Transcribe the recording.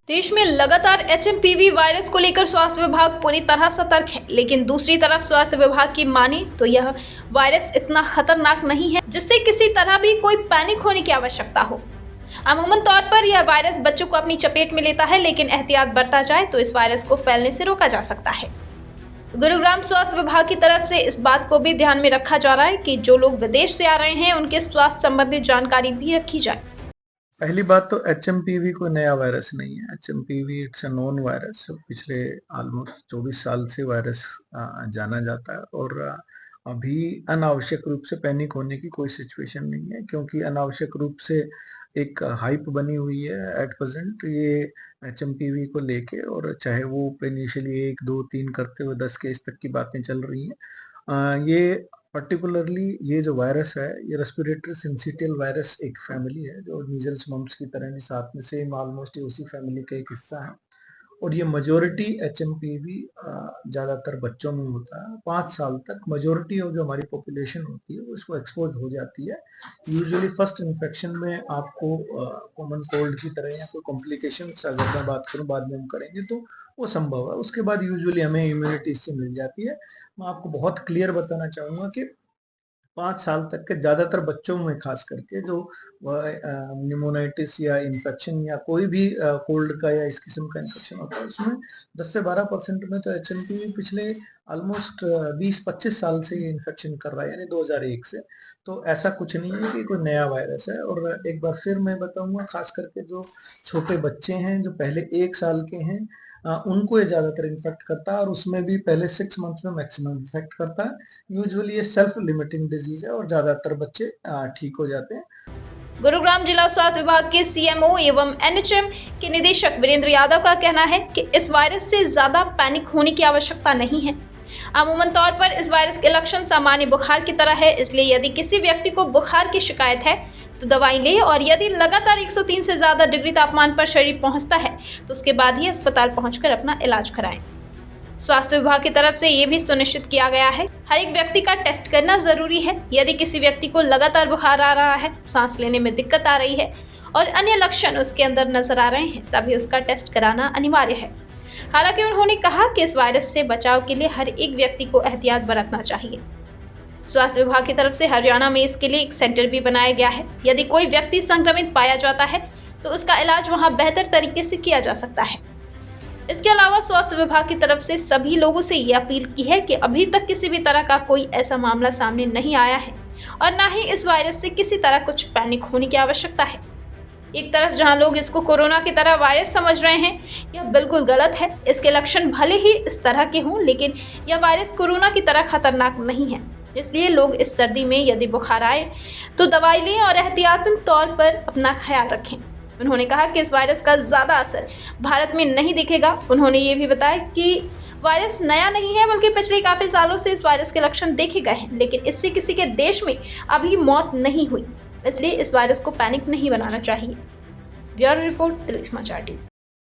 देश में लगातार एचएमपीवी वायरस को लेकर स्वास्थ्य विभाग पूरी तरह सतर्क है, लेकिन दूसरी तरफ स्वास्थ्य विभाग की माने तो यह वायरस इतना खतरनाक नहीं है जिससे किसी तरह भी कोई पैनिक होने की आवश्यकता हो। अमूमन तौर पर यह वायरस बच्चों को अपनी चपेट में लेता है, लेकिन एहतियात बरता जाए तो इस वायरस को फैलने से रोका जा सकता है। गुरुग्राम स्वास्थ्य विभाग की तरफ से इस बात को भी ध्यान में रखा जा रहा है कि जो लोग विदेश से आ रहे हैं उनके स्वास्थ्य संबंधित जानकारी भी रखी जाए। पहली बात तो एचएमपीवी कोई नया वायरस नहीं है। HMPV it's a known virus. पिछले ऑलमोस्ट 24 साल से वायरस जाना जाता है और अभी अनावश्यक रूप से पैनिक होने की कोई सिचुएशन नहीं है, क्योंकि अनावश्यक रूप से एक हाइप बनी हुई है एट प्रेजेंट ये एचएमपीवी को लेके, और चाहे वो इनिशियली 1, 2, 3 करते हुए 10 केस तक की बातें चल रही हैं। ये पर्टिकुलरली ये जो वायरस है ये रेस्पिरेटरी सिंसिटियल वायरस एक फैमिली है जो मीजल्स मम्प्स की तरह नहीं, साथ में सेम ऑलमोस्ट ये उसी फैमिली का एक हिस्सा है। और ये मेजोरिटी एचएमपीवी ज़्यादातर बच्चों में होता है। 5 साल तक मेजोरिटी ऑफ जो हमारी पॉपुलेशन होती है वो इसको एक्सपोज हो जाती है। यूजुअली फर्स्ट इन्फेक्शन में आपको कॉमन कोल्ड की तरह या कोई कॉम्प्लिकेशंस अगर मैं बात करूं बाद में हम करेंगे तो वो संभव है। उसके बाद यूजुअली हमें इम्यूनिटी इससे मिल जाती है। मैं आपको बहुत क्लियर बताना चाहूँगा कि 5 साल तक के ज़्यादातर बच्चों में खास करके जो निमोनाइटिस या इन्फेक्शन या कोई भी कोल्ड का या इस किस्म का इन्फेक्शन होता है, उसमें 10 से 12% में तो एचएमपीवी पिछले ऑलमोस्ट 20-25 साल से ये इन्फेक्शन कर रहा है, यानी 2001 से। तो ऐसा कुछ नहीं है कि कोई नया वायरस है। और एक बार फिर मैं बताऊंगा, खास करके जो छोटे बच्चे हैं जो पहले 1 साल के हैं उनको ये ज़्यादातर इन्फेक्ट करता है, और उसमें भी पहले 6 मंथ में मैक्सिमम इन्फेक्ट करता है। यूजुअली ये सेल्फ लिमिटिंग डिजीज है और ज़्यादातर बच्चे ठीक हो जाते हैं। गुरुग्राम जिला स्वास्थ्य विभाग के सीएमओ एवं एनएचएम के निदेशक वीरेंद्र यादव का कहना है कि इस वायरस से ज्यादा पैनिक होने की आवश्यकता नहीं है। अमूमन तौर पर इस वायरस के लक्षण सामान्य बुखार की तरह है, इसलिए यदि किसी व्यक्ति को बुखार की शिकायत है तो दवाई लें, और यदि लगातार 103 से ज्यादा डिग्री तापमान पर शरीर पहुंचता है तो उसके बाद ही अस्पताल पहुंचकर अपना इलाज कराएं। स्वास्थ्य विभाग की तरफ से ये भी सुनिश्चित किया गया है हर एक व्यक्ति का टेस्ट करना जरूरी है। यदि किसी व्यक्ति को लगातार बुखार आ रहा है, सांस लेने में दिक्कत आ रही है और अन्य लक्षण उसके अंदर नजर आ रहे हैं, तभी उसका टेस्ट कराना अनिवार्य है। हालांकि उन्होंने कहा कि इस वायरस से बचाव के लिए हर एक व्यक्ति को एहतियात बरतना चाहिए। स्वास्थ्य विभाग की तरफ से हरियाणा में इसके लिए एक सेंटर भी बनाया गया है। यदि कोई व्यक्ति संक्रमित पाया जाता है तो उसका इलाज वहां बेहतर तरीके से किया जा सकता है। इसके अलावा स्वास्थ्य विभाग की तरफ से सभी लोगों से ये अपील की है कि अभी तक किसी भी तरह का कोई ऐसा मामला सामने नहीं आया है और ना ही इस वायरस से किसी तरह कुछ पैनिक होने की आवश्यकता है। एक तरफ जहां लोग इसको कोरोना की तरह वायरस समझ रहे हैं, यह बिल्कुल गलत है। इसके लक्षण भले ही इस तरह के हों, लेकिन यह वायरस कोरोना की तरह खतरनाक नहीं है। इसलिए लोग इस सर्दी में यदि बुखार आए तो दवाई लें और एहतियातन तौर पर अपना ख्याल रखें। उन्होंने कहा कि इस वायरस का ज़्यादा असर भारत में नहीं दिखेगा। उन्होंने ये भी बताया कि वायरस नया नहीं है, बल्कि पिछले काफ़ी सालों से इस वायरस के लक्षण देखे गए हैं, लेकिन इससे किसी के देश में अभी मौत नहीं हुई। इसलिए इस वायरस को पैनिक नहीं बनाना चाहिए। ब्यूरो रिपोर्ट, दिल्ली समाचार टीवी।